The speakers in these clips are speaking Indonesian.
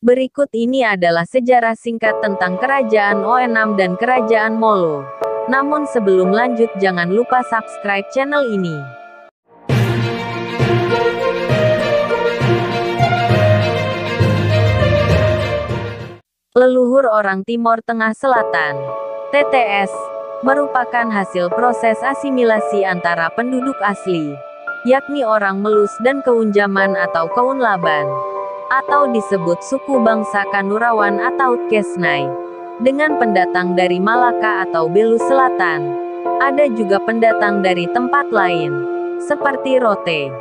Berikut ini adalah sejarah singkat tentang Kerajaan Oenam dan Kerajaan Molo. Namun sebelum lanjut jangan lupa subscribe channel ini. Leluhur orang Timor Tengah Selatan, TTS, merupakan hasil proses asimilasi antara penduduk asli, yakni orang Melus dan Keunjaman atau Keunlaban, atau disebut suku bangsa Kanurawan atau Kesnai, dengan pendatang dari Malaka atau Belu Selatan. Ada juga pendatang dari tempat lain, seperti Rote.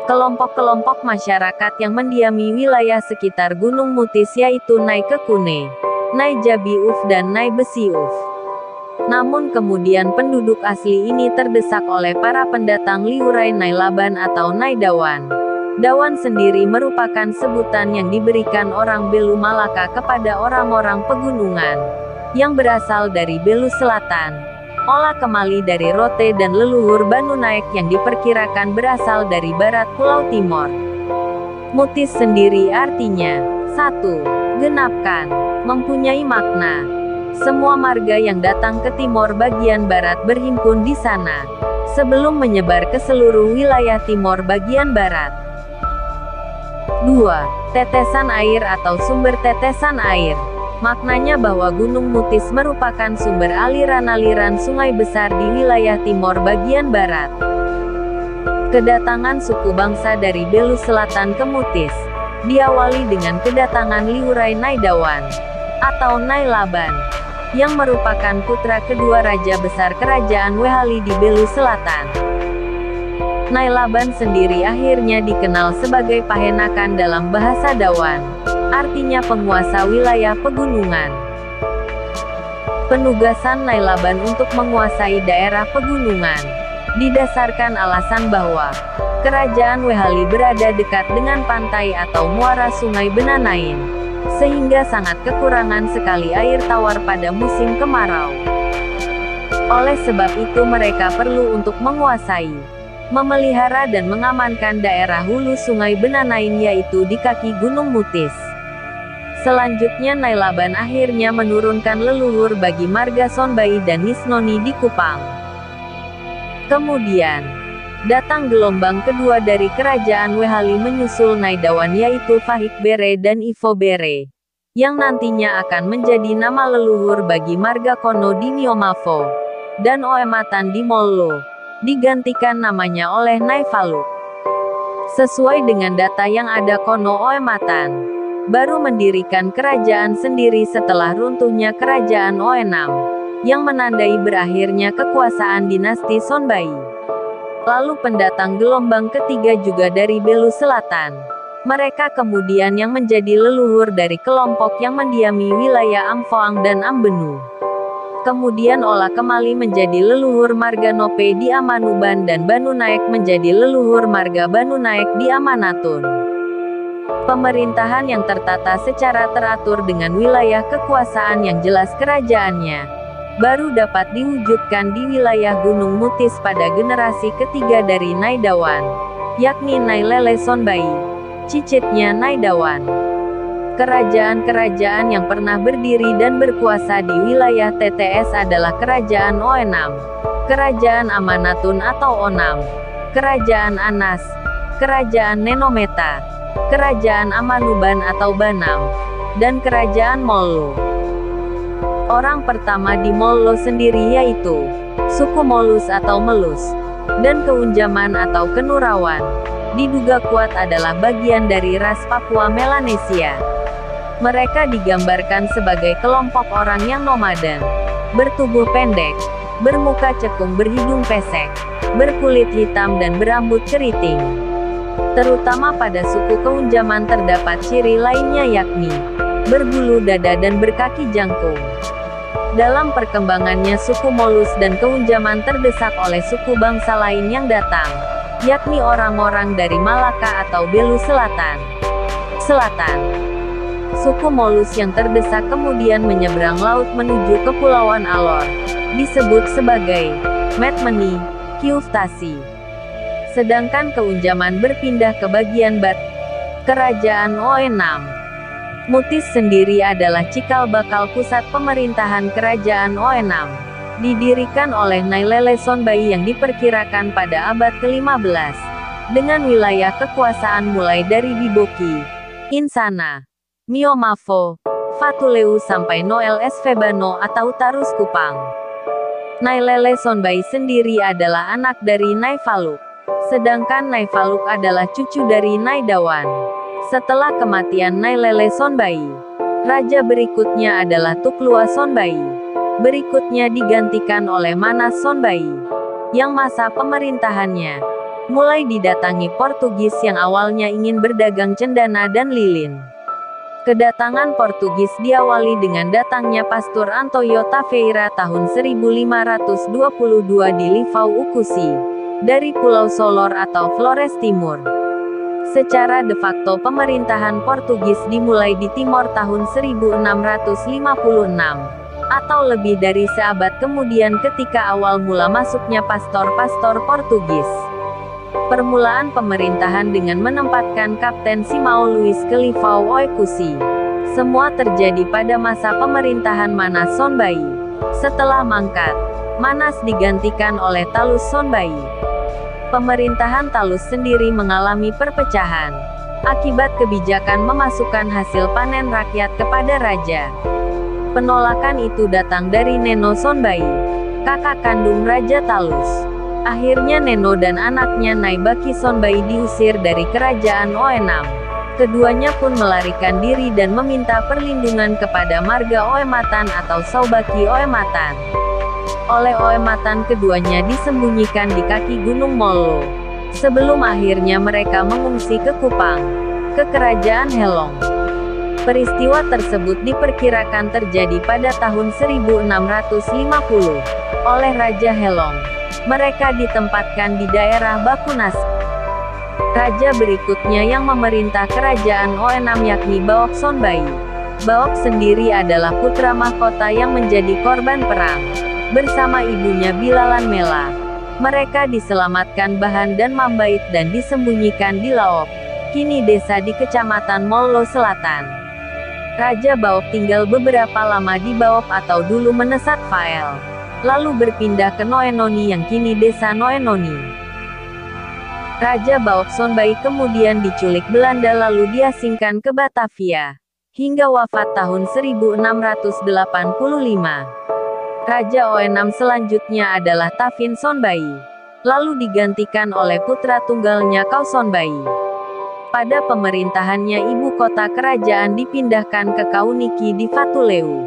Kelompok-kelompok masyarakat yang mendiami wilayah sekitar Gunung Mutis yaitu Nai Kekune, Nai Jabiuf dan Nai Besiuf. Namun kemudian penduduk asli ini terdesak oleh para pendatang Liurai Nai Laban atau Nai Dawan. Dawan sendiri merupakan sebutan yang diberikan orang Belu Malaka kepada orang-orang pegunungan, yang berasal dari Belu Selatan. Olah Kemali dari Rote dan leluhur Banu Naik yang diperkirakan berasal dari barat Pulau Timor. Mutis sendiri artinya 1. Genapkan, mempunyai makna. Semua marga yang datang ke Timor bagian barat berhimpun di sana, sebelum menyebar ke seluruh wilayah Timor bagian barat. 2. Tetesan air atau sumber tetesan air. Maknanya bahwa Gunung Mutis merupakan sumber aliran-aliran sungai besar di wilayah Timor bagian barat. Kedatangan suku bangsa dari Belu Selatan ke Mutis diawali dengan kedatangan Liurai Nai Dawan atau Nai Laban, yang merupakan putra kedua raja besar kerajaan Wehali di Belu Selatan. Nai Laban sendiri akhirnya dikenal sebagai Pahenakan dalam bahasa Dawan, artinya penguasa wilayah pegunungan. Penugasan Nai Laban untuk menguasai daerah pegunungan didasarkan alasan bahwa kerajaan Wehali berada dekat dengan pantai atau muara sungai Benanain, sehingga sangat kekurangan sekali air tawar pada musim kemarau. Oleh sebab itu mereka perlu untuk menguasai, memelihara dan mengamankan daerah hulu sungai Benanain yaitu di kaki Gunung Mutis. Selanjutnya Nai Laban akhirnya menurunkan leluhur bagi marga Sonbai dan Nisnoni di Kupang. Kemudian, datang gelombang kedua dari kerajaan Wehali menyusul Nai Dawan yaitu Fahik Bere dan Ivo Bere, yang nantinya akan menjadi nama leluhur bagi marga Kono di Niomafo, dan Oematan di Mollo, digantikan namanya oleh Nai Faluk. Sesuai dengan data yang ada Kono Oematan baru mendirikan kerajaan sendiri setelah runtuhnya kerajaan Oenam, yang menandai berakhirnya kekuasaan dinasti Sonbai. Lalu pendatang gelombang ketiga juga dari Belu Selatan. Mereka kemudian yang menjadi leluhur dari kelompok yang mendiami wilayah Amfoang dan Ambenu. Kemudian Olah Kemali menjadi leluhur marga Nope di Amanuban dan Banu Naik menjadi leluhur marga Banu Naik di Amanatun. Pemerintahan yang tertata secara teratur dengan wilayah kekuasaan yang jelas kerajaannya, baru dapat diwujudkan di wilayah Gunung Mutis pada generasi ketiga dari Nai Dawan, yakni Nai Lele Sonbai, cicitnya Nai Dawan. Kerajaan-kerajaan yang pernah berdiri dan berkuasa di wilayah TTS adalah Kerajaan Oenam, Kerajaan Amanatun atau Onam, Kerajaan Anas, Kerajaan Nenometa, Kerajaan Amanuban atau Banam, dan Kerajaan Mollo. Orang pertama di Mollo sendiri yaitu suku Molus atau Melus, dan Keunjaman atau Kenurawan, diduga kuat adalah bagian dari ras Papua Melanesia. Mereka digambarkan sebagai kelompok orang yang nomaden, bertubuh pendek, bermuka cekung berhidung pesek, berkulit hitam dan berambut keriting. Terutama pada suku Keunjaman terdapat ciri lainnya yakni berbulu dada dan berkaki jangkung. Dalam perkembangannya suku Molus dan Keunjaman terdesak oleh suku bangsa lain yang datang, yakni orang-orang dari Malaka atau Belu Selatan. Suku Molus yang terdesak kemudian menyeberang laut menuju Kepulauan Alor, disebut sebagai Metmeni, Kiuftasi. Sedangkan Keunjaman berpindah ke bagian barat Kerajaan Oenam. Mutis sendiri adalah cikal bakal pusat pemerintahan Kerajaan Oenam. Didirikan oleh Nailele Sonbai yang diperkirakan pada abad ke-15. Dengan wilayah kekuasaan mulai dari Biboki, Insana, Miomafo, Fatuleu sampai Noel Esfebano atau Tarus Kupang. Nailele Sonbai sendiri adalah anak dari Naifaluk. Sedangkan Naifaluk adalah cucu dari Naidawan. Setelah kematian Nailele Sonbai, raja berikutnya adalah Tuklua Sonbai. Berikutnya digantikan oleh Manas Sonbai, yang masa pemerintahannya mulai didatangi Portugis yang awalnya ingin berdagang cendana dan lilin. Kedatangan Portugis diawali dengan datangnya Pastor Antonio Taveira tahun 1522 di Livau Ukusi, dari Pulau Solor atau Flores Timur. Secara de facto pemerintahan Portugis dimulai di Timor tahun 1656. Atau lebih dari seabad kemudian ketika awal mula masuknya pastor-pastor Portugis. Permulaan pemerintahan dengan menempatkan Kapten Simão Luís ke Livau Oekusi. Semua terjadi pada masa pemerintahan Manas Sonbai. Setelah mangkat, Manas digantikan oleh Talus Sonbai. Pemerintahan Talus sendiri mengalami perpecahan akibat kebijakan memasukkan hasil panen rakyat kepada raja. Penolakan itu datang dari Neno Sonbai, kakak kandung Raja Talus. Akhirnya Neno dan anaknya Naibaki Sonbai diusir dari kerajaan Oenam. Keduanya pun melarikan diri dan meminta perlindungan kepada marga Oematan atau Saubaki Oematan. Oleh Oematan keduanya disembunyikan di kaki Gunung Mollo. Sebelum akhirnya mereka mengungsi ke Kupang, ke kerajaan Helong. Peristiwa tersebut diperkirakan terjadi pada tahun 1650 oleh Raja Helong. Mereka ditempatkan di daerah Bakunas. Raja berikutnya yang memerintah kerajaan Oenam yakni Baok Sonbai. Baok sendiri adalah putra mahkota yang menjadi korban perang. Bersama ibunya Bilalan Mela. Mereka diselamatkan Bahan dan Mambait dan disembunyikan di Laop, kini desa di Kecamatan Mollo Selatan. Raja Baok tinggal beberapa lama di Baok atau dulu Menesat Fael. Lalu berpindah ke Noenoni yang kini desa Noenoni. Raja Baok Sonbai kemudian diculik Belanda lalu diasingkan ke Batavia. Hingga wafat tahun 1685. Raja Oenam selanjutnya adalah Tavin Sonbai. Lalu digantikan oleh putra tunggalnya Kau Sonbai. Pada pemerintahannya ibu kota kerajaan dipindahkan ke Kauniki di Fatuleu.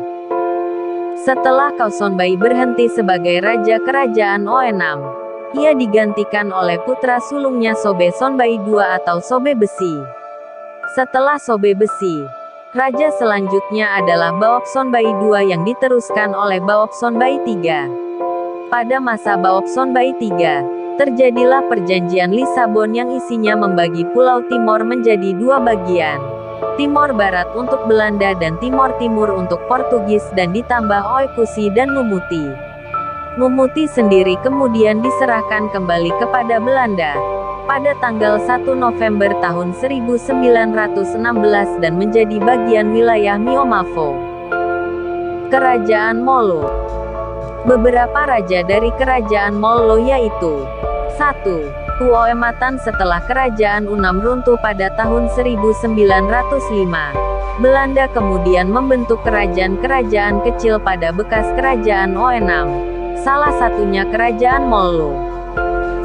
Setelah Kau Sonbai berhenti sebagai raja kerajaan Oenam, ia digantikan oleh putra sulungnya Sobe Sonbai II atau Sobe Besi. Setelah Sobe Besi, raja selanjutnya adalah Baok Sonbai II yang diteruskan oleh Baok Sonbai III. Pada masa Baok Sonbai III, terjadilah perjanjian Lisabon yang isinya membagi Pulau Timor menjadi dua bagian. Timor Barat untuk Belanda dan Timor Timur untuk Portugis dan ditambah Oekusi dan Numuti. Numuti sendiri kemudian diserahkan kembali kepada Belanda pada tanggal 1 November tahun 1916 dan menjadi bagian wilayah Miomafo. Kerajaan Mollo. Beberapa raja dari kerajaan Mollo yaitu 1. Oematan. Setelah kerajaan Unam runtuh pada tahun 1905, Belanda kemudian membentuk kerajaan-kerajaan kecil pada bekas kerajaan Oenam, salah satunya kerajaan Mollo.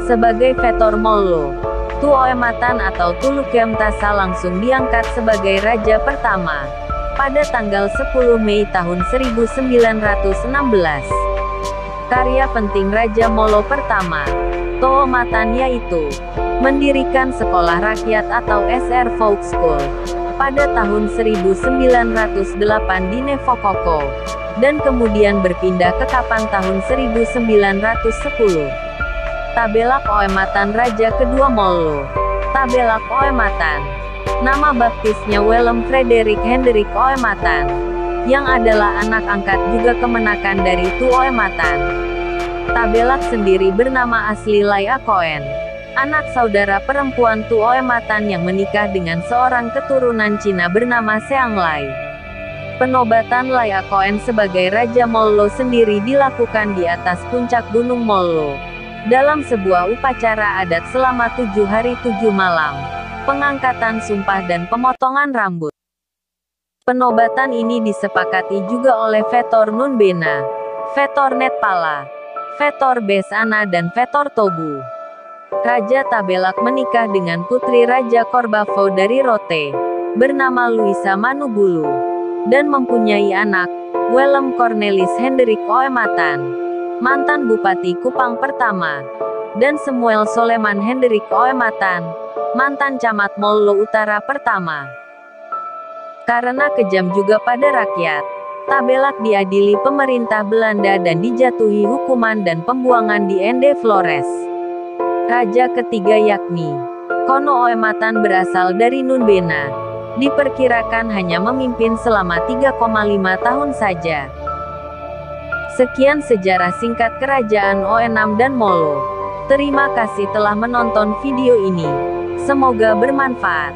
Sebagai Vetor Mollo, Oematan atau Tulukem Tasa langsung diangkat sebagai raja pertama pada tanggal 10 Mei tahun 1916. Karya penting Raja Mollo pertama, Oematan yaitu mendirikan sekolah rakyat atau SR Folk School pada tahun 1908 di Nevokoko, dan kemudian berpindah ke Kapan tahun 1910. Tabelak Oematan Raja kedua Mollo. Tabelak Oematan. Nama baptisnya Willem Frederik Hendrik Oematan, yang adalah anak angkat juga kemenakan dari Oematan. Tabelak sendiri bernama asli Lai Akoen. anak saudara perempuan Tu Oematan yang menikah dengan seorang keturunan Cina bernama Seang Lai. Penobatan Lai Akoen sebagai Raja Mollo sendiri dilakukan di atas puncak Gunung Mollo, dalam sebuah upacara adat selama 7 hari 7 malam, pengangkatan sumpah dan pemotongan rambut. Penobatan ini disepakati juga oleh Vetor Nunbena, Vetor Netpala, Vetor Besana dan Vetor Tobu. Raja Tabelak menikah dengan putri Raja Korbavo dari Rote, bernama Luisa Manubulu, dan mempunyai anak, Willem Cornelis Hendrik Oematan, mantan Bupati Kupang pertama, dan Samuel Soleman Hendrik Oematan, mantan Camat Mollo Utara pertama. Karena kejam juga pada rakyat, Tabelak diadili pemerintah Belanda dan dijatuhi hukuman dan pembuangan di Ende Flores. Raja ketiga yakni Kono Oematan berasal dari Nunbena, diperkirakan hanya memimpin selama 3,5 tahun saja. Sekian sejarah singkat Kerajaan Oenam dan Mollo. Terima kasih telah menonton video ini. Semoga bermanfaat.